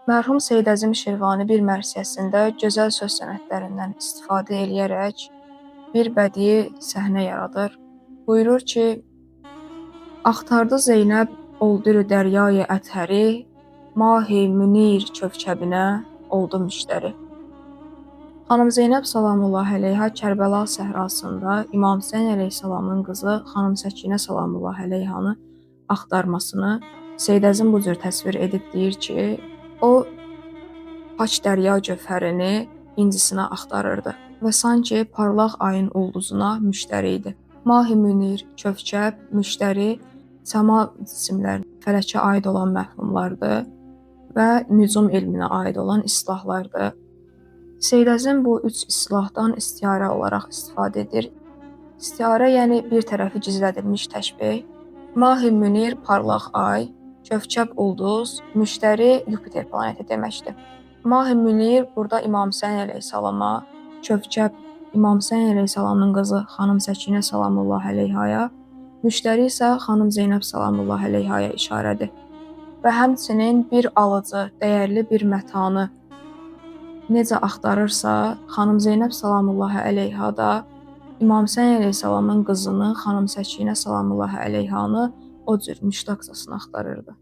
Mərhum Seyid Əzim Şirvani bir mərsiyəsində gözəl söz sənətlərindən istifadə eləyərək bir bədii səhnə yaradır. Buyurur ki, axtardı Zeynəb oldu dəryayı ətəri, mahi münir kövkəbinə oldu müştəri. Xanım Zeynəb salamullahi əleyha Kərbəla səhrasında İmam Hüseyn əleyhissalamın qızı xanım Səkinə salamullahi əleyhanı axtarmasını Seyid Əzim bu cür təsvir edib deyir ki, o paç dərya cövhərini incisinə axtarırdı və sanki parlaq ayın ulduzuna müştəri idi. Mahi Münir, Kövkəb, Müştəri səma cisimlərinə, fələkə aid olan məfhumlardır və nücum elminə aid olan islahlardır. Seyid Əzim bu üç islahdan istiarə olaraq istifadə edir. İstiarə yəni bir tərəfi gizlədilmiş təşbeh. Mahi Münir parlaq ay, Kövkəb ulduz, Müştəri Yupiter planeti deməkdir. Mahi Münir burada İmam Hüseyn əleyhissalama, Kövkəb İmam Hüseyn əleyhissalamın qızı xanım Səkinə salamullahi əleyhaya, Müştəri isə xanım Zeynəb salamullahi əleyhaya işarədir. Və həmçinin bir alıcı, dəyərli bir mətanı necə axtarırsa, xanım Zeynəb salamullahi əleyha da İmam Hüseyn əleyhissalamın qızını xanım Səkinə salamullahi əleyhanı o cür müştaqsasına axtarırdı.